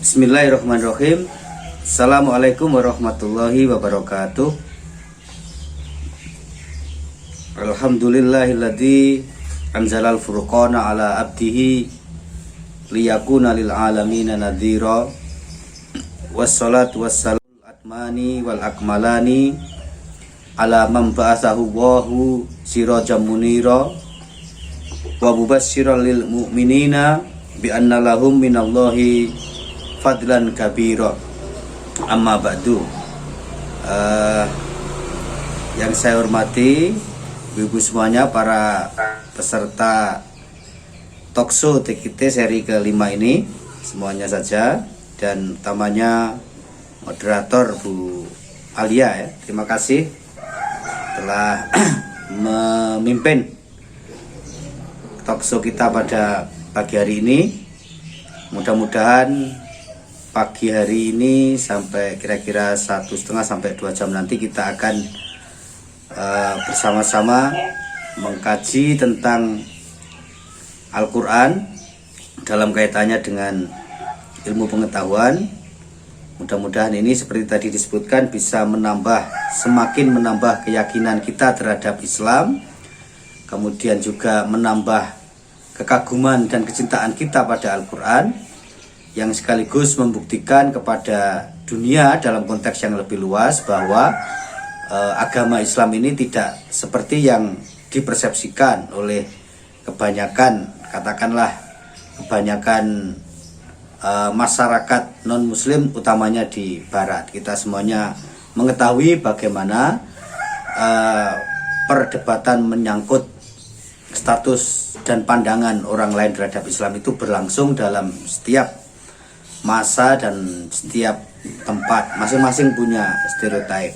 Bismillahirrahmanirrahim. Assalamualaikum warahmatullahi wabarakatuh. Alhamdulillahilladzi anzalal furqana ala abdihi liyakuna lil alamina nadhira. Wassalatu wassalamu atmani wal akmalani ala man ba'athahu Allahu sirajan munira wa mubasysyiran lil mu'minina bi anna lahum minallahi fadlan kabira. Amma ba'du. Yang saya hormati ibu semuanya, para peserta talkshow TKT seri kelima ini semuanya saja, dan utamanya moderator Bu Alia ya. Terima kasih telah memimpin talkshow kita pada pagi hari ini. Mudah-mudahan pagi hari ini sampai kira-kira 1,5 sampai 2 jam nanti kita akan bersama-sama mengkaji tentang Al-Quran dalam kaitannya dengan ilmu pengetahuan. Mudah-mudahan ini seperti tadi disebutkan bisa semakin menambah keyakinan kita terhadap Islam, kemudian juga menambah kekaguman dan kecintaan kita pada Al-Quran, yang sekaligus membuktikan kepada dunia dalam konteks yang lebih luas bahwa agama Islam ini tidak seperti yang dipersepsikan oleh kebanyakan masyarakat non-muslim, utamanya di barat. Kita semuanya mengetahui bagaimana perdebatan menyangkut status dan pandangan orang lain terhadap Islam itu berlangsung dalam setiap masa dan setiap tempat. Masing-masing punya stereotip.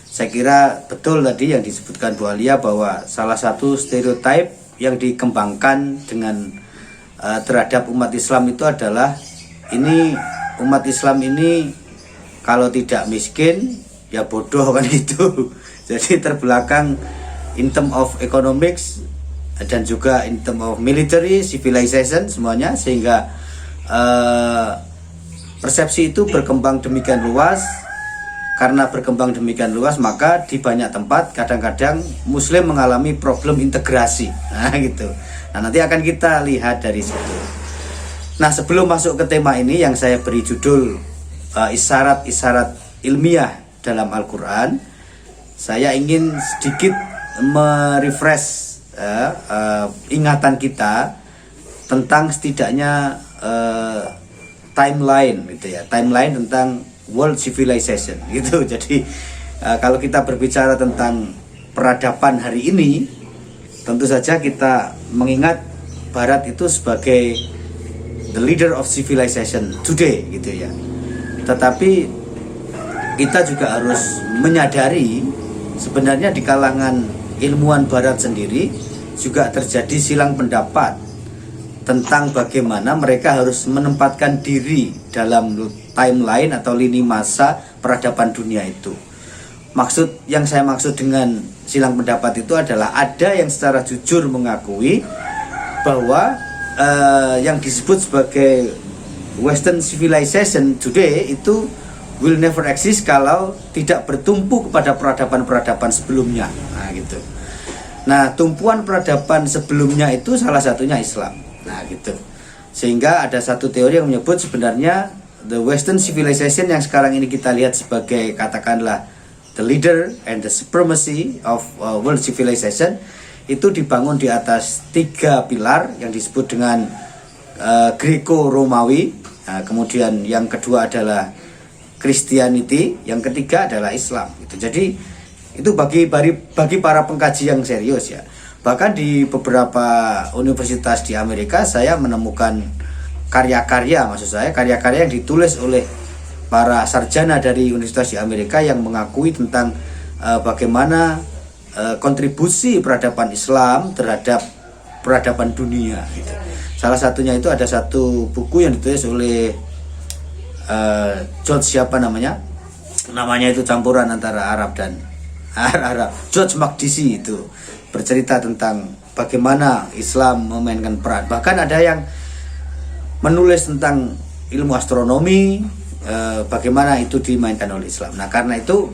Saya kira betul tadi yang disebutkan Bu Alia bahwa salah satu stereotip yang dikembangkan dengan terhadap umat Islam itu adalah umat Islam ini kalau tidak miskin ya bodoh kan gitu. Jadi terbelakang in term of economics dan juga in term of military civilization semuanya, sehingga persepsi itu berkembang demikian luas. Karena berkembang demikian luas, maka di banyak tempat kadang-kadang Muslim mengalami problem integrasi. Nah gitu. Nah nanti akan kita lihat dari situ. Nah sebelum masuk ke tema ini yang saya beri judul isyarat-isyarat ilmiah dalam Al-Quran, saya ingin sedikit merefresh ingatan kita tentang setidaknya timeline gitu ya, timeline tentang world civilization gitu. Jadi kalau kita berbicara tentang peradaban hari ini, tentu saja kita mengingat Barat itu sebagai the leader of civilization today gitu ya. Tetapi kita juga harus menyadari sebenarnya di kalangan ilmuwan Barat sendiri juga terjadi silang pendapat tentang bagaimana mereka harus menempatkan diri dalam timeline atau lini masa peradaban dunia itu. Yang saya maksud dengan silang pendapat itu adalah ada yang secara jujur mengakui bahwa yang disebut sebagai Western civilization today itu will never exist kalau tidak bertumpu kepada peradaban-peradaban sebelumnya. Nah gitu. Nah tumpuan peradaban sebelumnya itu salah satunya Islam. Nah gitu. Sehingga ada satu teori yang menyebut sebenarnya the Western civilization yang sekarang ini kita lihat sebagai katakanlah the leader and the supremacy of world civilization itu dibangun di atas 3 pilar yang disebut dengan Greco-Romawi. Nah, kemudian yang kedua adalah Christianity, yang ketiga adalah Islam. Gitu. Jadi itu bagi para pengkaji yang serius ya. Bahkan di beberapa universitas di Amerika saya menemukan karya-karya yang ditulis oleh para sarjana dari universitas di Amerika yang mengakui tentang bagaimana kontribusi peradaban Islam terhadap peradaban dunia gitu. Salah satunya itu ada satu buku yang ditulis oleh George namanya itu campuran antara Arab dan Arab, George Makdisi, itu bercerita tentang bagaimana Islam memainkan peran. Bahkan ada yang menulis tentang ilmu astronomi, bagaimana itu dimainkan oleh Islam. Nah karena itu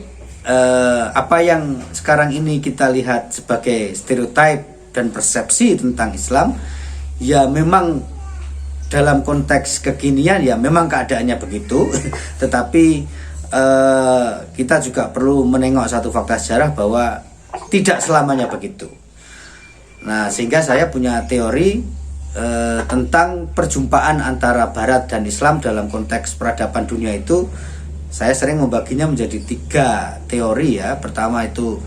apa yang sekarang ini kita lihat sebagai stereotip dan persepsi tentang Islam, ya memang dalam konteks kekinian ya memang keadaannya begitu. Tetapi kita juga perlu menengok satu fakta sejarah bahwa tidak selamanya begitu. Nah sehingga saya punya teori tentang perjumpaan antara Barat dan Islam dalam konteks peradaban dunia itu. Saya sering membaginya menjadi 3 teori ya. Pertama itu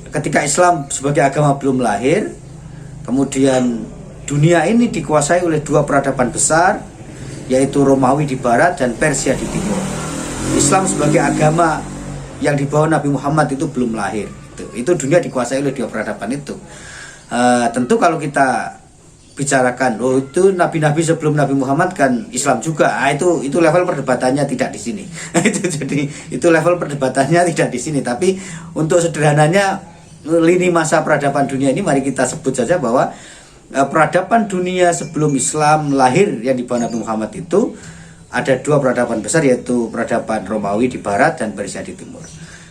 ketika Islam sebagai agama belum lahir, kemudian dunia ini dikuasai oleh 2 peradaban besar, yaitu Romawi di barat dan Persia di timur. Islam sebagai agama yang dibawa Nabi Muhammad itu belum lahir. Itu dunia dikuasai oleh 2 peradaban itu. Tentu kalau kita bicarakan, oh itu nabi-nabi sebelum Nabi Muhammad kan Islam juga, itu level perdebatannya tidak di sini. Jadi itu level perdebatannya tidak di sini. Tapi untuk sederhananya lini masa peradaban dunia ini mari kita sebut saja bahwa peradaban dunia sebelum Islam lahir yang dibawa Nabi Muhammad itu ada 2 peradaban besar, yaitu peradaban Romawi di barat dan Persia di timur.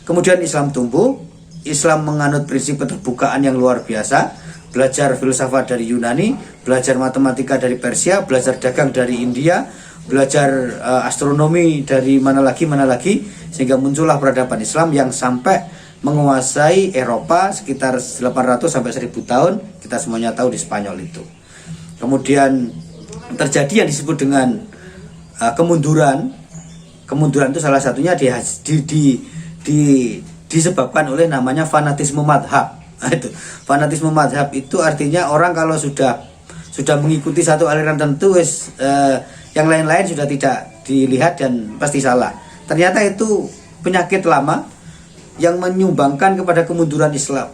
Kemudian Islam tumbuh, Islam menganut prinsip keterbukaan yang luar biasa. Belajar filsafat dari Yunani, belajar matematika dari Persia, belajar dagang dari India, belajar astronomi dari mana lagi, sehingga muncullah peradaban Islam yang sampai menguasai Eropa sekitar 800 sampai 1000 tahun. Kita semuanya tahu di Spanyol itu. Kemudian terjadi yang disebut dengan kemunduran. Kemunduran itu salah satunya disebabkan oleh namanya fanatisme madhab. Itu fanatisme madhab itu artinya orang kalau sudah mengikuti satu aliran tertentu, yang lain-lain sudah tidak dilihat dan pasti salah. Ternyata itu penyakit lama yang menyumbangkan kepada kemunduran Islam,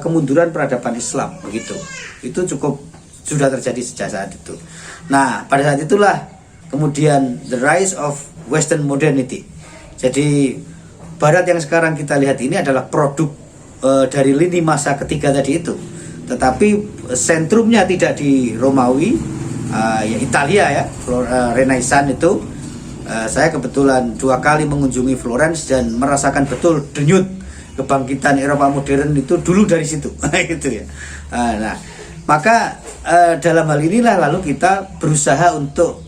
kemunduran peradaban Islam begitu. Itu cukup sudah terjadi sejak saat itu. Nah pada saat itulah kemudian the rise of Western modernity. Jadi Barat yang sekarang kita lihat ini adalah produk dari lini masa ketiga tadi itu, tetapi sentrumnya tidak di Romawi, ya Italia ya, Renaissance itu. Saya kebetulan 2 kali mengunjungi Florence dan merasakan betul denyut kebangkitan Eropa modern itu dulu dari situ, gitu ya. Nah, maka dalam hal inilah lalu kita berusaha untuk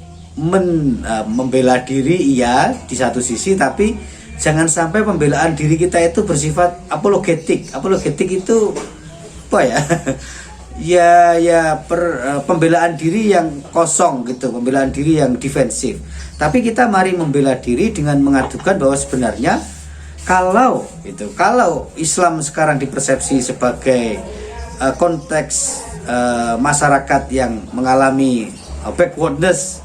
membela diri, iya di satu sisi, tapi jangan sampai pembelaan diri kita itu bersifat apologetik. Apologetik itu apa ya? Pembelaan diri yang kosong gitu, pembelaan diri yang defensif. Tapi kita mari membela diri dengan mengadukan bahwa sebenarnya kalau Islam sekarang dipersepsi sebagai konteks masyarakat yang mengalami backwardness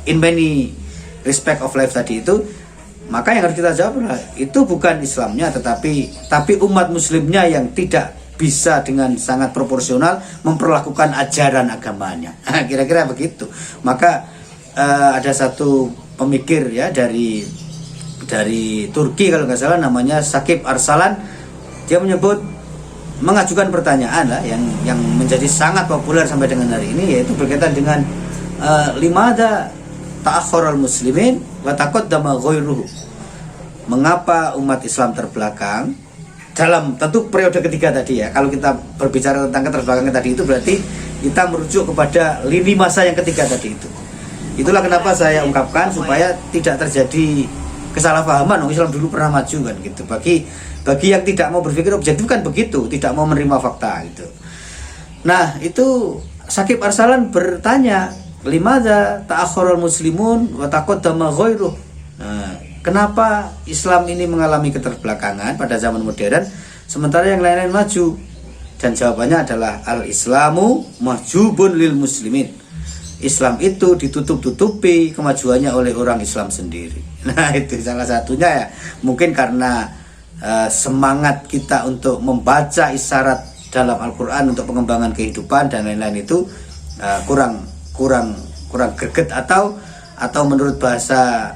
in many respect of life tadi itu, maka yang harus kita jawab adalah itu bukan Islamnya, tapi umat muslimnya yang tidak bisa dengan sangat proporsional memperlakukan ajaran agamanya. Kira-kira begitu. Maka ada satu pemikir ya dari Turki kalau nggak salah, namanya Sakib Arsalan. Dia mengajukan pertanyaan lah yang menjadi sangat populer sampai dengan hari ini, yaitu berkaitan dengan limada ta'akhkharal muslimin wa taqaddama ghairuhu. Mengapa umat Islam terbelakang dalam tentu periode ketiga tadi ya. Kalau kita berbicara tentang keterbelakangan tadi itu berarti kita merujuk kepada lini masa yang ketiga tadi itu. Itulah kenapa saya ungkapkan supaya tidak terjadi kesalahpahaman. Islam dulu pernah maju kan gitu. Bagi yang tidak mau berpikir objektif kan begitu, tidak mau menerima fakta gitu. Nah, itu Sakib Arsalan bertanya, limadza ta'akhkharal muslimun wa taqaddama ghairuh. Nah, kenapa Islam ini mengalami keterbelakangan pada zaman modern sementara yang lain-lain maju? Dan jawabannya adalah al-Islamu mahjubun lil muslimin. Islam itu ditutup-tutupi kemajuannya oleh orang Islam sendiri. Nah, itu salah satunya ya. Mungkin karena semangat kita untuk membaca isyarat dalam Al-Quran untuk pengembangan kehidupan dan lain-lain itu kurang greget, atau menurut bahasa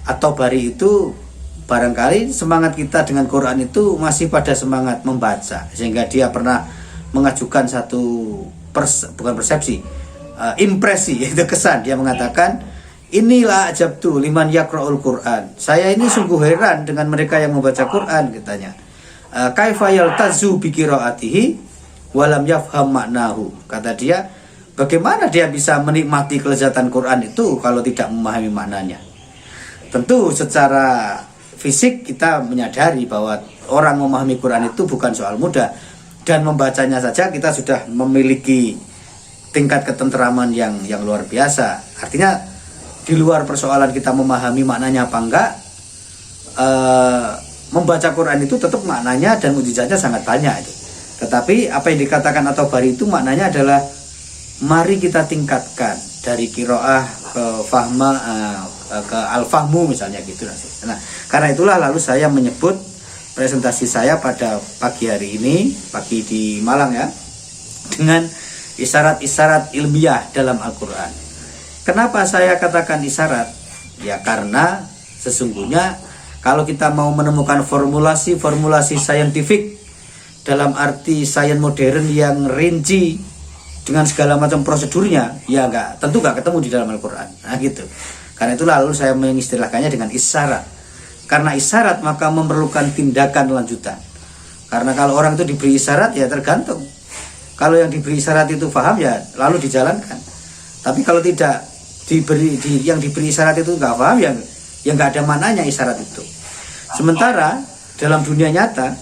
atau Bari itu barangkali semangat kita dengan Quran itu masih pada semangat membaca, sehingga dia pernah mengajukan satu bukan persepsi, impresi, yaitu kesan. Dia mengatakan inilah ajabtu liman yaqra'ul Qur'an. Saya ini sungguh heran dengan mereka yang membaca Quran, katanya. Kaifa yaltazu bi qiraatihi walam yafham maknahu. Kata dia, bagaimana dia bisa menikmati kelezatan Quran itu kalau tidak memahami maknanya? Tentu secara fisik kita menyadari bahwa orang memahami Quran itu bukan soal mudah, dan membacanya saja kita sudah memiliki tingkat ketenteraman yang luar biasa. Artinya di luar persoalan kita memahami maknanya apa enggak, membaca Quran itu tetap maknanya dan mujizatnya sangat banyak itu. Tetapi apa yang dikatakan At-Tabari itu maknanya adalah mari kita tingkatkan dari qiraah ke fahma, ke al-fahmu misalnya gitu. Nah, karena itulah lalu saya menyebut presentasi saya pada pagi hari ini, pagi di Malang ya, dengan isyarat-isyarat ilmiah dalam Al-Quran. Kenapa saya katakan isyarat? Ya karena sesungguhnya kalau kita mau menemukan formulasi-formulasi saintifik dalam arti sains modern yang rinci dengan segala macam prosedurnya, ya tentu nggak ketemu di dalam Al-Quran. Nah gitu. Karena itu lalu saya mengistilahkannya dengan isyarat. Karena isyarat maka memerlukan tindakan lanjutan. Karena kalau orang itu diberi isyarat ya tergantung. Kalau yang diberi isyarat itu paham ya lalu dijalankan. Tapi kalau tidak yang diberi isyarat itu nggak paham ya nggak ada mananya isyarat itu. Sementara dalam dunia nyata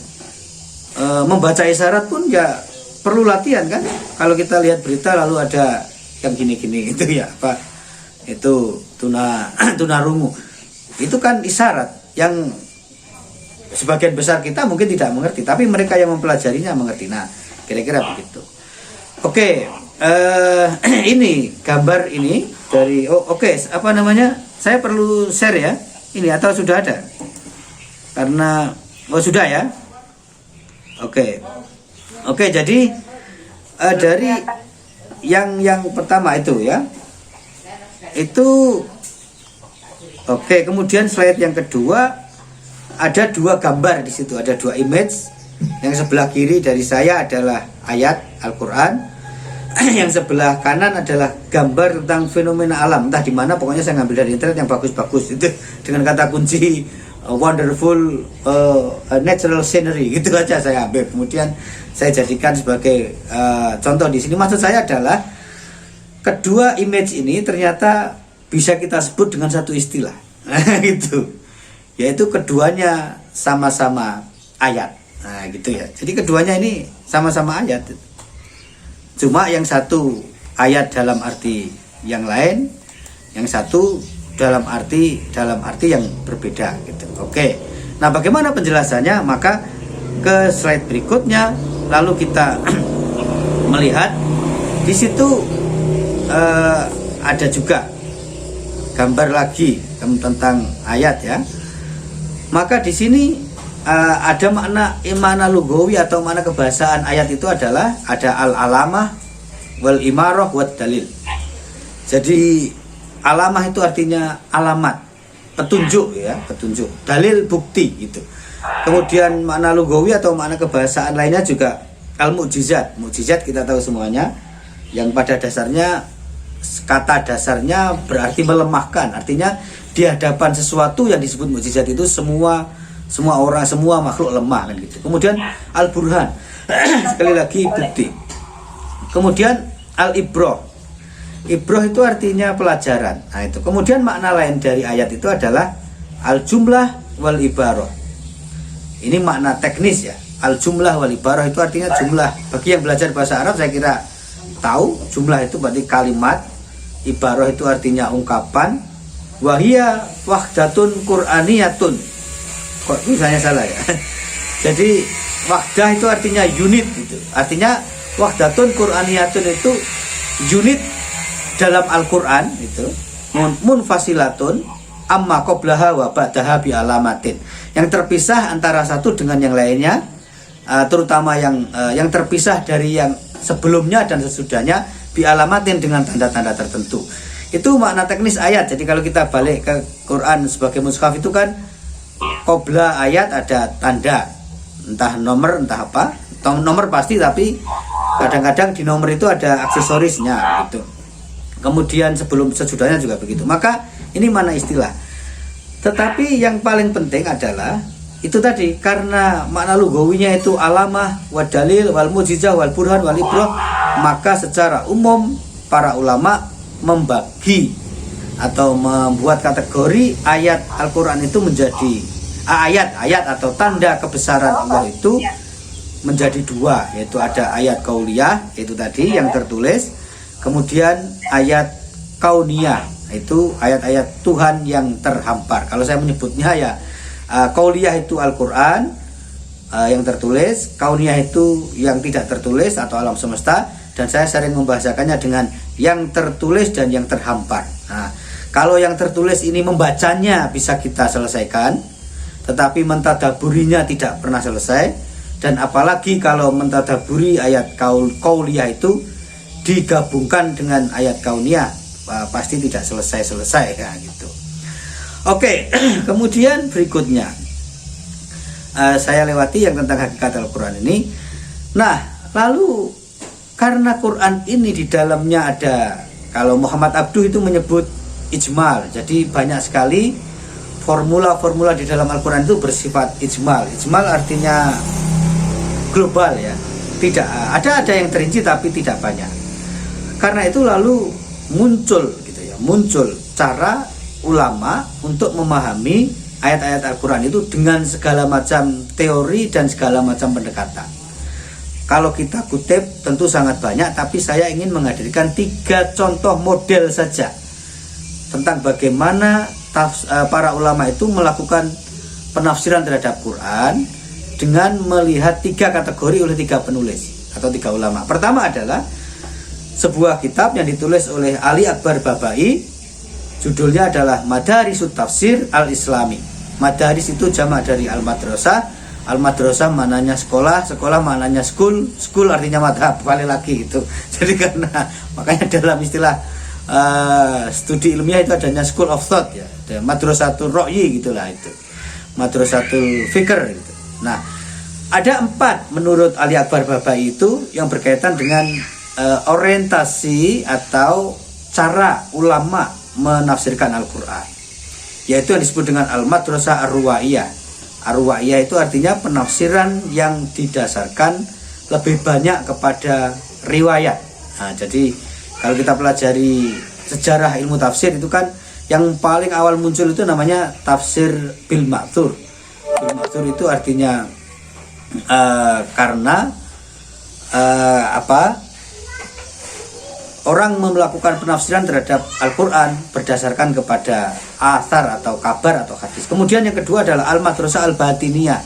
membaca isyarat pun ya perlu latihan kan. Kalau kita lihat berita lalu ada yang gini-gini itu ya apa itu tunarungu, itu kan isyarat yang sebagian besar kita mungkin tidak mengerti, tapi mereka yang mempelajarinya mengerti. Nah kira-kira begitu. Oke, ini gambar ini dari apa namanya, saya perlu share ya ini atau sudah ada, karena sudah ya. Oke, jadi dari yang pertama itu ya, itu kemudian slide yang kedua ada dua gambar di situ, ada dua image. Yang sebelah kiri dari saya adalah ayat Al-Quran, yang sebelah kanan adalah gambar tentang fenomena alam, entah di mana, pokoknya saya ngambil dari internet yang bagus-bagus itu dengan kata kunci wonderful natural scenery gitu aja saya ambil, kemudian saya jadikan sebagai contoh di sini. Maksud saya adalah kedua image ini ternyata bisa kita sebut dengan satu istilah gitu, yaitu keduanya sama-sama ayat. Nah gitu ya, jadi keduanya ini sama-sama ayat, cuma yang satu ayat dalam arti yang lain, yang satu dalam arti yang berbeda gitu. Oke. Nah, bagaimana penjelasannya? Maka ke slide berikutnya lalu kita melihat di situ ada juga gambar lagi tentang ayat ya. Maka di sini ada makna lugawi atau makna kebahasaan ayat itu adalah ada al-alamah wal imarah wad dalil. Jadi alamah itu artinya alamat, petunjuk ya, petunjuk. Dalil bukti itu. Kemudian makna lugawi atau makna kebahasaan lainnya juga al-mu'jizat. Mu'jizat kita tahu semuanya, yang pada dasarnya kata dasarnya berarti melemahkan. Artinya di hadapan sesuatu yang disebut mukjizat itu semua orang, semua makhluk lemah kan gitu. Kemudian al-burhan sekali lagi bukti. Kemudian al-ibroh. Ibroh itu artinya pelajaran. Nah itu. Kemudian makna lain dari ayat itu adalah al-jumlah wal ibaroh. Ini makna teknis ya. Al-jumlah wal ibaroh itu artinya jumlah. Bagi yang belajar bahasa Arab saya kira tahu jumlah itu berarti kalimat, ibaroh itu artinya ungkapan, wahia wahdatun qur'aniyatun. Kok misalnya salah ya? Jadi wahdah itu artinya unit gitu. Artinya wahdatun qur'aniyatun itu unit dalam Al-Quran itu, munfasilatun amma qablaha wa ba'daha bi alamatin. Yang terpisah antara satu dengan yang lainnya, terutama yang terpisah dari yang sebelumnya dan sesudahnya bi alamatin dengan tanda-tanda tertentu. Itu makna teknis ayat. Jadi kalau kita balik ke Quran sebagai mushaf itu kan qabla ayat ada tanda, entah nomor entah apa, nomor pasti, tapi kadang-kadang di nomor itu ada aksesorisnya gitu. Kemudian sebelum sesudahnya juga begitu. Maka Ini mana istilah. Tetapi yang paling penting adalah itu tadi, karena makna lugawinya itu alamah, wal dalil, wal mujizah, wal burhan, wal ibrah, maka secara umum para ulama membagi atau membuat kategori ayat Al-Quran itu menjadi ayat-ayat atau tanda kebesaran Allah itu menjadi dua, yaitu ada ayat kauliyah, itu tadi yang tertulis, kemudian ayat kauniyah, itu ayat-ayat Tuhan yang terhampar. Kalau saya menyebutnya ya kauliyah itu Al-Quran yang tertulis, kauniyah itu yang tidak tertulis atau alam semesta, dan saya sering membahasakannya dengan yang tertulis dan yang terhampar. Nah, kalau yang tertulis ini membacanya bisa kita selesaikan, tetapi mentadaburinya tidak pernah selesai. Dan apalagi kalau mentadaburi ayat kauliyah itu digabungkan dengan ayat kauniyah, pasti tidak selesai-selesai ya, gitu. Oke, kemudian berikutnya saya lewati yang tentang hakikat Al-Quran ini. Nah, lalu karena Quran ini di dalamnya ada, kalau Muhammad Abduh itu menyebut ijmal, jadi banyak sekali formula-formula di dalam Al-Quran itu bersifat ijmal. Ijmal artinya global ya, tidak ada yang terinci tapi tidak banyak. Karena itu lalu muncul gitu ya, muncul cara ulama untuk memahami ayat-ayat Al-Quran itu dengan segala macam teori dan segala macam pendekatan. Kalau kita kutip tentu sangat banyak, tapi saya ingin menghadirkan 3 contoh model saja tentang bagaimana para ulama itu melakukan penafsiran terhadap Quran dengan melihat 3 kategori oleh 3 penulis atau 3 ulama. Pertama adalah sebuah kitab yang ditulis oleh Ali Akbar Babai, judulnya adalah Madarisut Tafsir Al-Islami. Madaris itu jamak dari Al-Madrasah. Al-Madrasah maknanya sekolah, sekolah maknanya school, school artinya madhab, kembali lagi itu. Jadi karena makanya dalam istilah studi ilmiah itu adanya school of thought ya, Madrasatul Ra'yi gitulah itu, Madrasatul Fikr gitu. Nah, ada 4 menurut Ali Akbar Babai itu yang berkaitan dengan orientasi atau cara ulama menafsirkan Al-Quran, yaitu yang disebut dengan Al-Madrasah Ar-Ruwaiyah. Ar-Ruwaiyah itu artinya penafsiran yang didasarkan lebih banyak kepada riwayat. Nah, jadi kalau kita pelajari sejarah ilmu tafsir itu kan yang paling awal muncul itu namanya tafsir bil ma'thur. Bil ma'thur itu artinya karena orang melakukan penafsiran terhadap Al-Quran berdasarkan kepada athar atau kabar atau hadis. Kemudian yang kedua adalah Al-Madrasah Al-Batiniyah,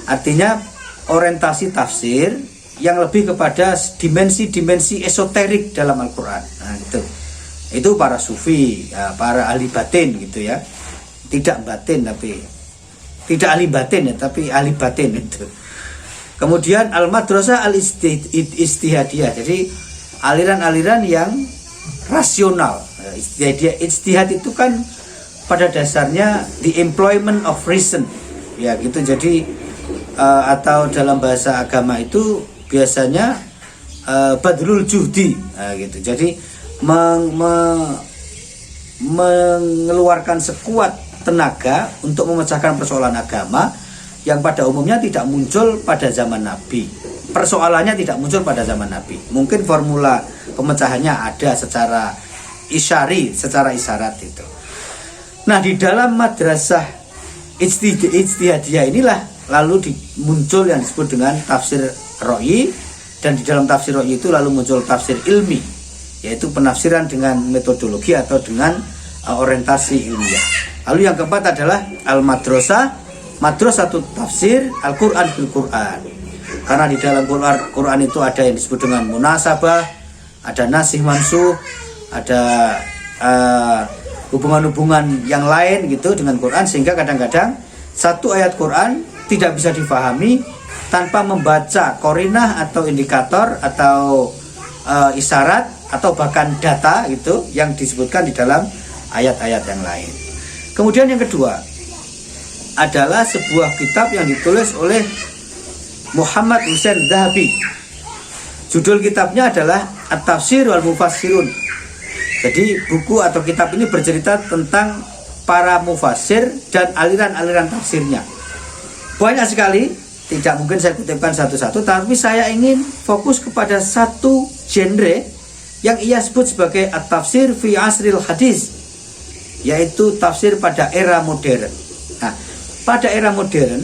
artinya orientasi tafsir yang lebih kepada dimensi-dimensi esoterik dalam Al-Quran. Nah, itu para sufi, para ahli batin gitu ya, tidak batin tapi tidak ahli batin ya, tapi ahli batin itu. Kemudian Al-Madrasah Al-Ijtihadiyah, jadi aliran-aliran yang rasional. Ijtihad itu kan pada dasarnya the employment of reason ya gitu. Jadi atau dalam bahasa agama itu biasanya badrul juhdi gitu. Jadi mengeluarkan sekuat tenaga untuk memecahkan persoalan agama yang pada umumnya tidak muncul pada zaman Nabi. Persoalannya tidak muncul pada zaman Nabi. Mungkin formula pemecahannya ada secara isyari, secara isyarat itu. Nah, di dalam madrasah ijtihadiyah inilah lalu muncul yang disebut dengan tafsir Ra'yi, dan di dalam tafsir Ra'yi itu lalu muncul tafsir ilmi, yaitu penafsiran dengan metodologi atau dengan orientasi ilmiah. Lalu yang keempat adalah Madrasatut Tafsir Al-Quran bil Quran. Karena di dalam Quran itu ada yang disebut dengan munasabah, ada nasih mansuh, ada hubungan-hubungan yang lain gitu dengan Quran, sehingga kadang-kadang satu ayat Quran tidak bisa difahami tanpa membaca korinah atau indikator atau isyarat atau bahkan data gitu yang disebutkan di dalam ayat-ayat yang lain. Kemudian yang kedua adalah sebuah kitab yang ditulis oleh Muhammad Hussein Zahabi. Judul kitabnya adalah At-Tafsir wal Mufassirun. Jadi buku atau kitab ini bercerita tentang para mufassir dan aliran-aliran tafsirnya. Banyak sekali, tidak mungkin saya kutipkan satu-satu, tapi saya ingin fokus kepada satu genre yang ia sebut sebagai at-tafsir fi asril hadis, yaitu tafsir pada era modern. Nah, pada era modern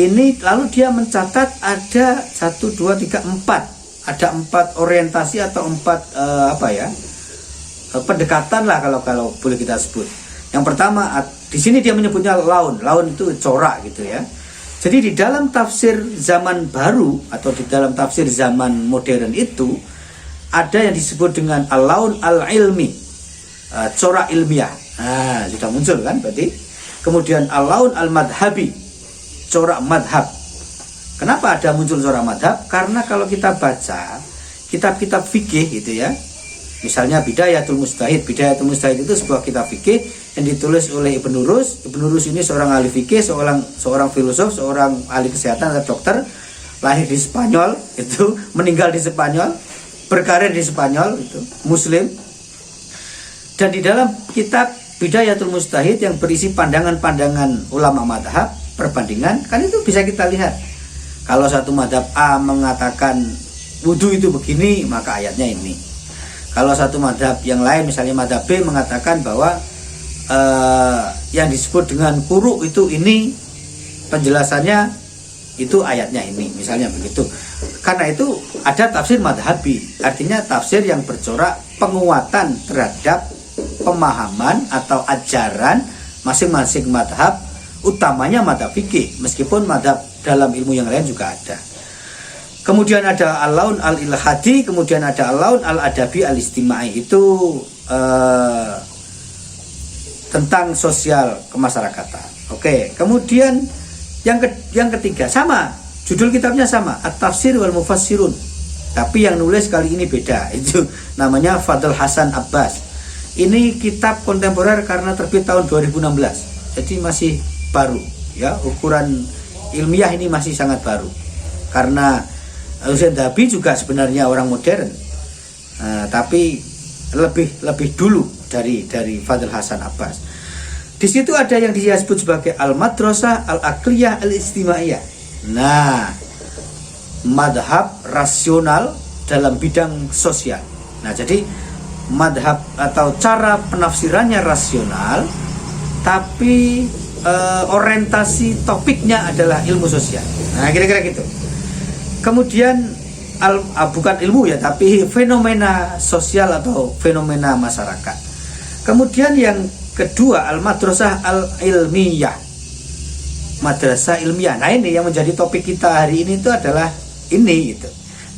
ini lalu dia mencatat ada 1, 2, 3, 4. Ada 4 orientasi atau 4 pendekatan lah kalau boleh kita sebut. Yang pertama, di sini dia menyebutnya laun. Laun itu corak gitu ya. Jadi di dalam tafsir zaman baru atau di dalam tafsir zaman modern itu ada yang disebut dengan al-laun al-ilmi, corak ilmiah. Nah, sudah muncul kan berarti. Kemudian al-laun al-madhabi, corak madhab. Kenapa ada muncul corak madhab? Karena kalau kita baca kitab-kitab fikih gitu ya, misalnya Bidayatul Mujtahid. Bidayatul Mujtahid itu sebuah kitab fikih yang ditulis oleh Ibnu Rus. Ibnu Rus ini seorang ahli fikih, seorang filosof, seorang ahli kesehatan atau dokter, lahir di Spanyol, itu meninggal di Spanyol, berkarir di Spanyol, itu Muslim. Dan di dalam kitab Bidayatul Mujtahid yang berisi pandangan-pandangan ulama madhab, perbandingan, kan itu bisa kita lihat. Kalau satu madhab A mengatakan wudhu itu begini, maka ayatnya ini. Kalau satu madhab yang lain, misalnya madhab B, mengatakan bahwa yang disebut dengan kuruk itu ini, penjelasannya itu ayatnya ini, misalnya begitu. Karena itu ada tafsir madhabi, artinya tafsir yang bercorak penguatan terhadap pemahaman atau ajaran masing-masing madhab, utamanya madhab fikih, meskipun madhab dalam ilmu yang lain juga ada. Kemudian ada al-laun al-ilhadi, kemudian ada al-laun al-adabi al-istimai, itu tentang sosial kemasyarakatan. Oke, kemudian yang ketiga sama, judul kitabnya sama, At-Tafsir wal Mufassirun, tapi yang nulis kali ini beda, itu namanya Fadl Hasan Abbas. Ini kitab kontemporer karena terbit tahun 2016, jadi masih baru ya, ukuran ilmiah ini masih sangat baru. Karena Husain Dabi juga sebenarnya orang modern, tapi lebih dulu dari Fadl Hasan Abbas. Di situ ada yang disebut sebagai al-madrasah al-aqliyah al-istimaiyah. Nah, madhab rasional dalam bidang sosial. Nah, jadi madhab atau cara penafsirannya rasional, tapi orientasi topiknya adalah ilmu sosial. Nah, kira-kira gitu. Kemudian bukan ilmu ya, tapi fenomena sosial atau fenomena masyarakat. Kemudian yang kedua, al-madrasah al-ilmiyah, madrasah ilmiah. Nah, ini yang menjadi topik kita hari ini itu adalah ini gitu.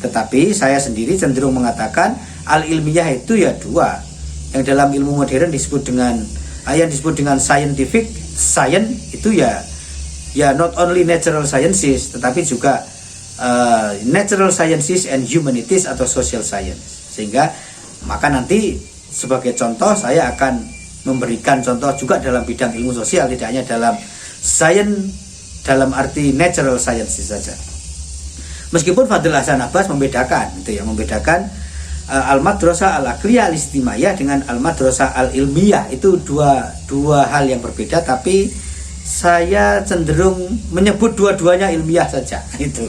Tetapi saya sendiri cenderung mengatakan al-ilmiyah itu ya dua. Yang dalam ilmu modern disebut dengan yang disebut dengan scientific science, itu ya not only natural sciences, tetapi juga natural sciences and humanities atau social science. Sehingga maka nanti sebagai contoh saya akan memberikan contoh juga dalam bidang ilmu sosial, tidak hanya dalam science dalam arti natural sciences saja. Meskipun Fadl Hasan Abbas membedakan itu ya, membedakan al-madrasah al-aqliyah al-istimaiyah dengan al-madrasah al-ilmiyah, itu dua hal yang berbeda, tapi saya cenderung menyebut dua-duanya ilmiah saja itu.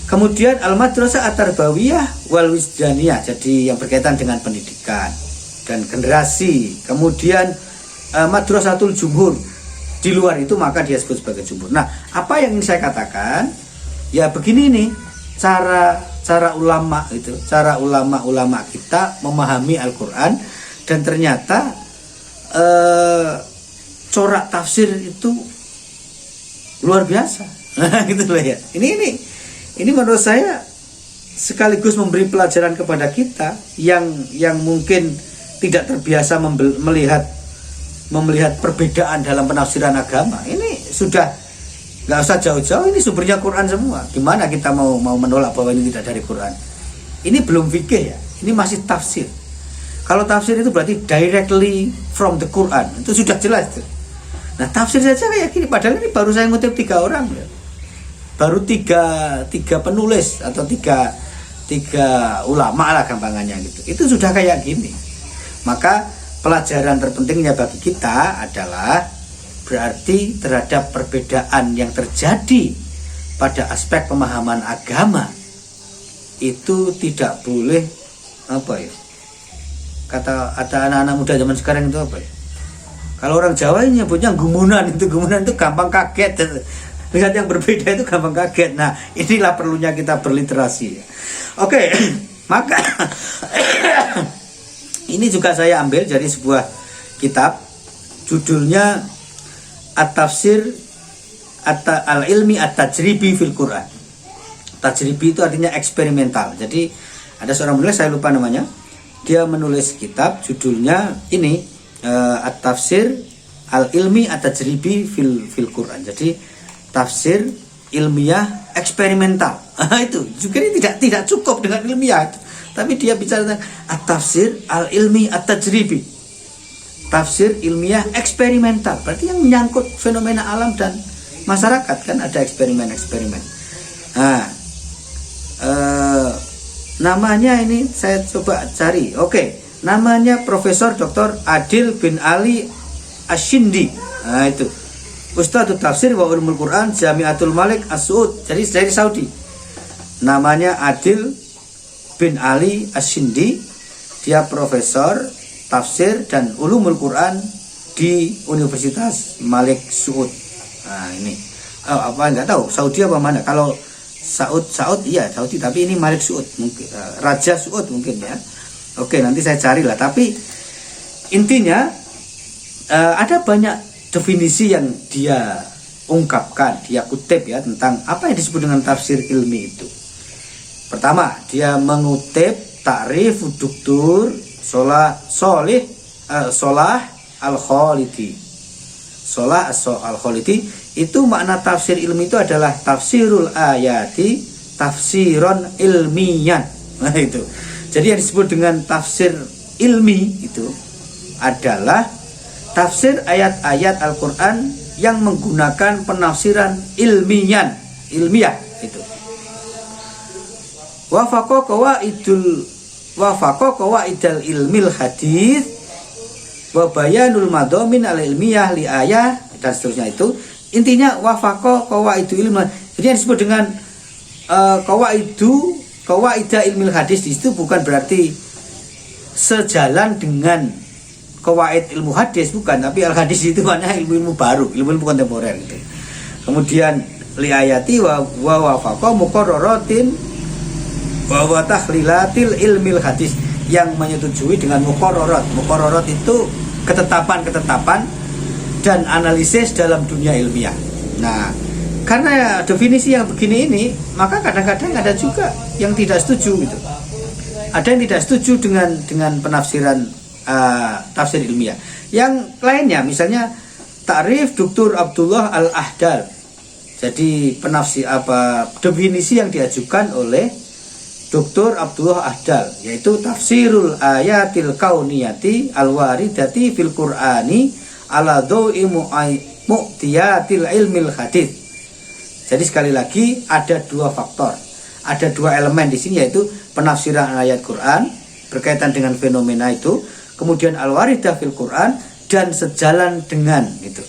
Kemudian al-madrasah at-tarbawiyah wal wisdaniyah, jadi yang berkaitan dengan pendidikan dan generasi. Kemudian madrasatul jumhur, di luar itu maka dia sebut sebagai jumhur. Nah, apa yang ingin saya katakan ya begini nih, cara ulama itu, cara ulama kita memahami Al-Qur'an, dan ternyata corak tafsir itu luar biasa. Gitu loh ya. Ini menurut saya sekaligus memberi pelajaran kepada kita yang mungkin tidak terbiasa melihat perbedaan dalam penafsiran agama. Ini sudah nggak usah jauh-jauh, ini sumbernya Quran semua. Gimana kita mau menolak bahwa ini tidak dari Quran? Ini belum fikih ya, ini masih tafsir. Kalau tafsir itu berarti directly from the Quran, itu sudah jelas tuh. Nah, tafsir saja kayak gini, padahal ini baru saya ngutip 3 orang ya. Baru tiga penulis atau tiga ulama lah gampangannya gitu. Itu sudah kayak gini. Maka pelajaran terpentingnya bagi kita adalah berarti terhadap perbedaan yang terjadi pada aspek pemahaman agama itu tidak boleh kata anak-anak muda zaman sekarang itu kalau orang Jawa ini nyebutnya gumunan itu gampang kaget. Lihat yang berbeda itu gampang kaget. Nah, inilah perlunya kita berliterasi. Oke, maka ini juga saya ambil dari sebuah kitab, judulnya At-Tafsir Al-Ilmi At-Tajribi fil Quran. Tajribi itu artinya eksperimental. Jadi ada seorang penulis, saya lupa namanya, dia menulis kitab judulnya ini At-Tafsir Al-Ilmi At-Tajribi fil Quran. Jadi tafsir ilmiah eksperimental. Itu juga ini tidak cukup dengan ilmiah, tapi dia bicara tentang At-Tafsir Al-Ilmi At-Tajribi, tafsir ilmiah eksperimental, berarti yang menyangkut fenomena alam dan masyarakat, kan ada eksperimen-eksperimen. Nah, namanya ini saya coba cari. Oke, namanya Profesor Dr. Adil bin Ali Ashindi. Nah, itu Ustadzul Tafsir wa Ulumul Quran Jamiatul Malik As-Saud, jadi dari Saudi. Namanya Adil bin Ali Ashindi. Dia profesor tafsir dan ulumul Quran di Universitas Malik Saud. Nah, ini nggak tahu Saudi apa mana. Kalau Saud iya Saudi, tapi ini Malik Saud mungkin, Raja Saud mungkin ya. Oke, nanti saya carilah. Tapi intinya ada banyak definisi yang dia ungkapkan, dia kutip ya, tentang apa yang disebut dengan tafsir ilmi itu. Pertama, dia mengutip takrif Dr. Solah Al-Khalidi. Solah Al-Khalidi itu makna tafsir ilmi itu adalah tafsirul ayati tafsiron ilmiyan. Nah, itu. Jadi yang disebut dengan tafsir ilmi itu adalah tafsir ayat-ayat Al-Quran yang menggunakan penafsiran ilmiah itu. Wafaqo qawaidal ilmil hadis wa bayanul madhamin al ilmiyah li ayah dan seterusnya. Itu intinya wafaqo qawaidul ilm. Jadi yang disebut dengan qawaidah ilmil hadis di situ bukan berarti sejalan dengan qawaid ilmu hadis, bukan, tapi al hadis itu maknanya ilmu baru, ilmu kontemporer gitu. Kemudian li ayati wa wafaqo muqarraratin bahwa tahlilatil ilmil hadis, yang menyetujui dengan muqarrarat itu ketetapan-ketetapan dan analisis dalam dunia ilmiah. Nah, karena definisi yang begini ini, maka kadang-kadang ada juga yang tidak setuju gitu. Ada yang tidak setuju dengan penafsiran tafsir ilmiah. Yang lainnya misalnya takrif Dr. Abdullah Al-Ahdal. Jadi definisi yang diajukan oleh Dr. Abdullah Ahdal, yaitu tafsirul ayatil kauniyati al-waridati fil Qur'ani ala dhawi mu'tiyatil ilmil hadis. Jadi sekali lagi ada dua faktor, ada dua elemen di sini, yaitu penafsiran ayat Quran berkaitan dengan fenomena itu, kemudian al-waridah fil Quran, dan sejalan dengan itu,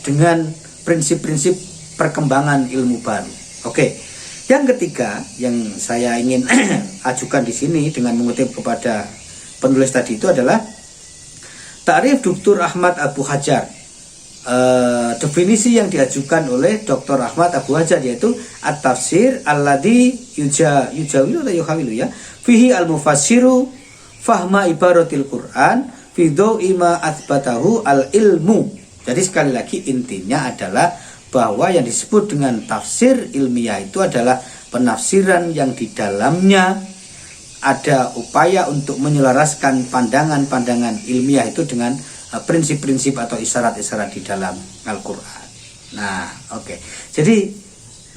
dengan prinsip-prinsip perkembangan ilmu baru. Oke. Yang ketiga yang saya ingin ajukan di sini dengan mengutip kepada penulis tadi itu adalah takrif Dr. Ahmad Abu Hajar. Definisi yang diajukan oleh Dr. Ahmad Abu Hajar yaitu at-tafsir alladhi yujawilu atau yuhawilu ya fihi al-mufassiru fahma ibaratil Quran fi dhawi ma athbatahu al-ilmu. Jadi sekali lagi intinya adalah bahwa yang disebut dengan tafsir ilmiah itu adalah penafsiran yang di dalamnya ada upaya untuk menyelaraskan pandangan-pandangan ilmiah itu dengan prinsip-prinsip atau isyarat-isyarat di dalam Al-Quran. Nah, oke. Jadi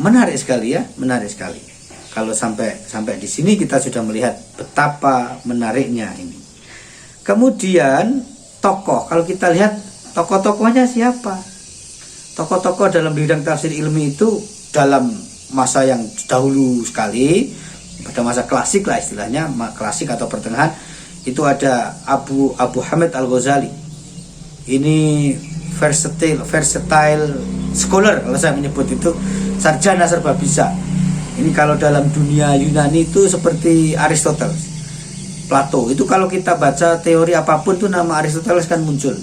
menarik sekali ya, menarik sekali. Kalau sampai di sini kita sudah melihat betapa menariknya ini. Kemudian tokoh, kalau kita lihat tokoh-tokohnya siapa? Tokoh-tokoh dalam bidang tafsir ilmi itu dalam masa yang dahulu sekali, pada masa klasik lah istilahnya, klasik atau pertengahan, itu ada Abu Hamid Al-Ghazali. Ini versatile scholar, kalau saya menyebut itu sarjana serba bisa. Ini kalau dalam dunia Yunani itu seperti Aristoteles, Plato. Itu kalau kita baca teori apapun tuh nama Aristoteles kan muncul.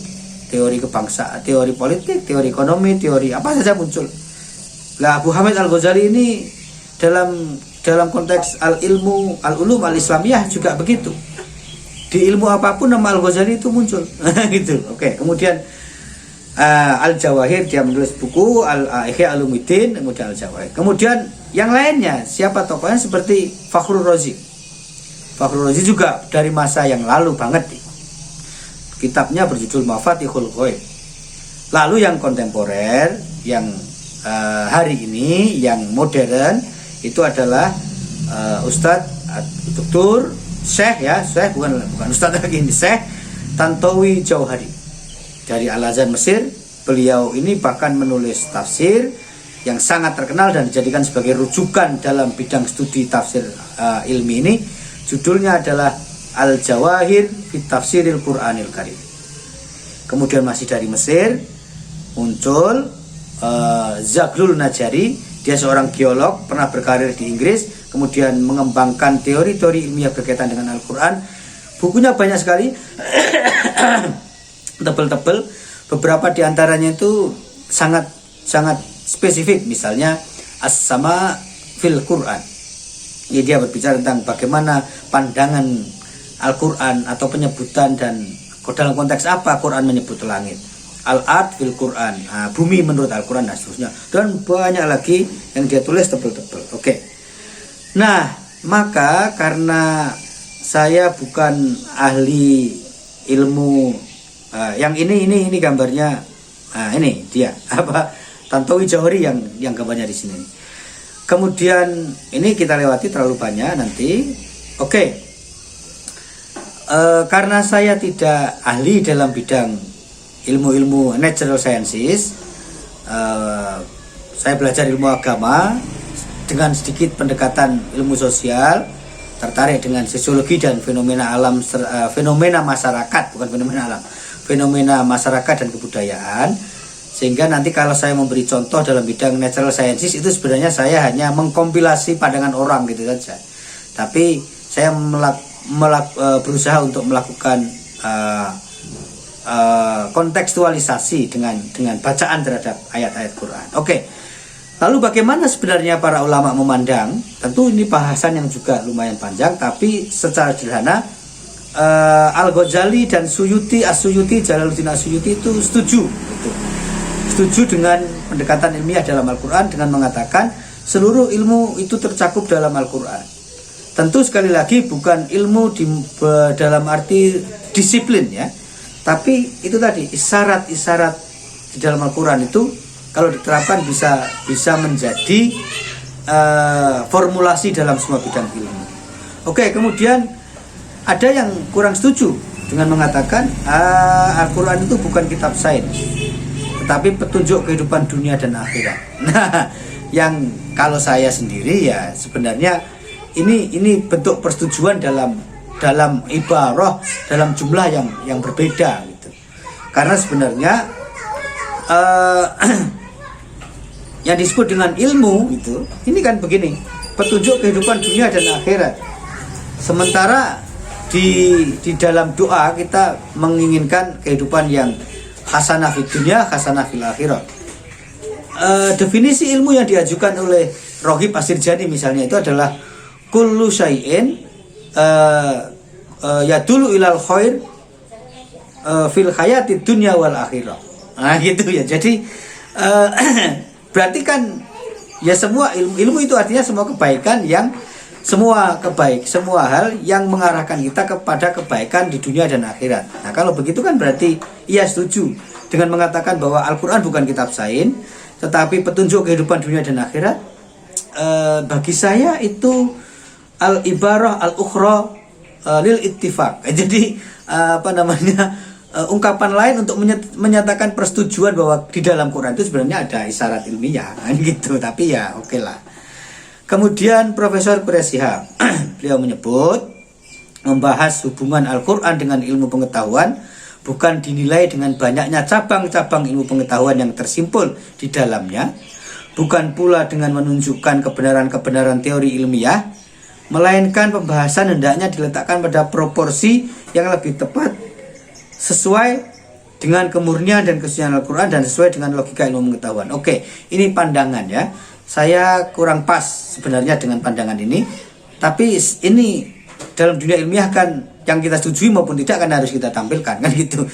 Teori kebangsaan, teori politik, teori ekonomi, teori apa saja muncul. Nah, Abu Hamid Al-Ghazali ini dalam konteks al-ulum al-islamiyah juga begitu. Di ilmu apapun nama Al-Ghazali itu muncul. Gitu. Oke, kemudian Al-Jawahir, dia menulis buku Al-Ihya Ulumuddin, kemudian Al-Jawahir. Kemudian yang lainnya siapa tokohnya seperti Fakhrur Razi. Fakhrur Razi juga dari masa yang lalu banget. Kitabnya berjudul Mafatihul Ghaib. Lalu yang kontemporer, yang hari ini, yang modern itu adalah Ustadz Dr. Syekh bukan Ustadz lagi, ini Syekh Tantowi Jauhari dari Al-Azhar Mesir. Beliau ini bahkan menulis tafsir yang sangat terkenal dan dijadikan sebagai rujukan dalam bidang studi tafsir ilmi ini. Judulnya adalah Al-Jawahir fi Tafsiril Qur'anil Karim. Kemudian masih dari Mesir muncul Zaghlul Najari. Dia seorang geolog, pernah berkarir di Inggris, kemudian mengembangkan teori-teori ilmiah berkaitan dengan Al-Quran. Bukunya banyak sekali, tebel-tebel. Beberapa diantaranya itu sangat spesifik. Misalnya As-Sama fil Quran. Ya, dia berbicara tentang bagaimana pandangan Al-Quran atau penyebutan dan dalam konteks apa Quran menyebut langit. Al-Ard fil Quran, bumi menurut Al-Quran dan seterusnya. Dan banyak lagi yang dia tulis tebel-tebel. Oke. Nah, maka karena saya bukan ahli ilmu yang ini gambarnya. Ini dia Tantowi Jauhari yang gambarnya di sini. Kemudian ini kita lewati terlalu banyak nanti. Oke. Karena saya tidak ahli dalam bidang ilmu-ilmu natural sciences, saya belajar ilmu agama dengan sedikit pendekatan ilmu sosial, tertarik dengan sosiologi dan fenomena alam, fenomena masyarakat, bukan fenomena alam, fenomena masyarakat dan kebudayaan. Sehingga nanti kalau saya memberi contoh dalam bidang natural sciences itu sebenarnya saya hanya mengkompilasi pandangan orang gitu saja. Tapi saya berusaha untuk melakukan kontekstualisasi dengan bacaan terhadap ayat-ayat Quran. Oke. Lalu bagaimana sebenarnya para ulama memandang? Tentu ini bahasan yang juga lumayan panjang, tapi secara sederhana Al-Ghazali dan As-Suyuti, Jalaluddin As-Suyuti itu setuju dengan pendekatan ilmiah dalam Al-Quran dengan mengatakan seluruh ilmu itu tercakup dalam Al-Quran. Tentu sekali lagi bukan ilmu dalam arti disiplin ya. Tapi itu tadi isyarat-isyarat di dalam Al-Quran itu kalau diterapkan bisa menjadi formulasi dalam semua bidang ilmu. Oke, kemudian ada yang kurang setuju dengan mengatakan Al-Quran itu bukan kitab sains, tetapi petunjuk kehidupan dunia dan akhirat. Nah, yang kalau saya sendiri ya sebenarnya ini bentuk persetujuan dalam ibarah, dalam jumlah yang berbeda gitu. Karena sebenarnya yang disebut dengan ilmu itu ini kan begini, petunjuk kehidupan dunia dan akhirat. Sementara di dalam doa kita menginginkan kehidupan yang hasanah fid dunya, hasanah fil akhirat. Definisi ilmu yang diajukan oleh Roghib Asirjani misalnya itu adalah kullu syai'in yadulu ilal khair fil hayati dunya wal akhirah. Nah gitu ya. Jadi berarti kan ya semua ilmu itu artinya semua kebaikan semua hal yang mengarahkan kita kepada kebaikan di dunia dan akhirat. Nah kalau begitu kan berarti ia setuju dengan mengatakan bahwa Al-Quran bukan kitab sains tetapi petunjuk kehidupan dunia dan akhirat. Bagi saya itu al-ibarah al-ukhra lil ittifaq. Jadi ungkapan lain untuk menyatakan persetujuan bahwa di dalam Quran itu sebenarnya ada isyarat ilmiah gitu. Tapi ya oke lah. Kemudian Profesor Quraish Shihab beliau menyebut membahas hubungan Al-Quran dengan ilmu pengetahuan bukan dinilai dengan banyaknya cabang-cabang ilmu pengetahuan yang tersimpul di dalamnya, bukan pula dengan menunjukkan kebenaran-kebenaran teori ilmiah, melainkan pembahasan hendaknya diletakkan pada proporsi yang lebih tepat sesuai dengan kemurnian dan kesucian Al-Quran dan sesuai dengan logika ilmu pengetahuan. Oke, ini pandangan ya. Saya kurang pas sebenarnya dengan pandangan ini, tapi ini dalam dunia ilmiah kan yang kita setujui maupun tidak kan harus kita tampilkan kan gitu.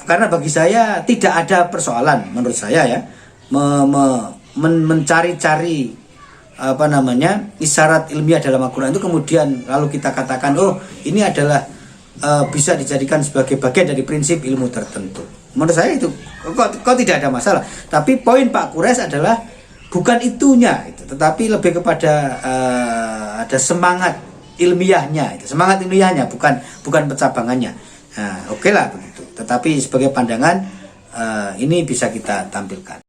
Karena bagi saya tidak ada persoalan menurut saya ya mencari-cari isyarat ilmiah dalam Al-Quran itu kemudian lalu kita katakan oh ini adalah bisa dijadikan sebagai bagian dari prinsip ilmu tertentu. Menurut saya itu kok tidak ada masalah. Tapi poin Pak Quraisy adalah bukan itunya itu, tetapi lebih kepada ada semangat ilmiahnya, semangat ilmiahnya bukan pencabangannya. Nah, oke lah begitu. Tetapi sebagai pandangan ini bisa kita tampilkan.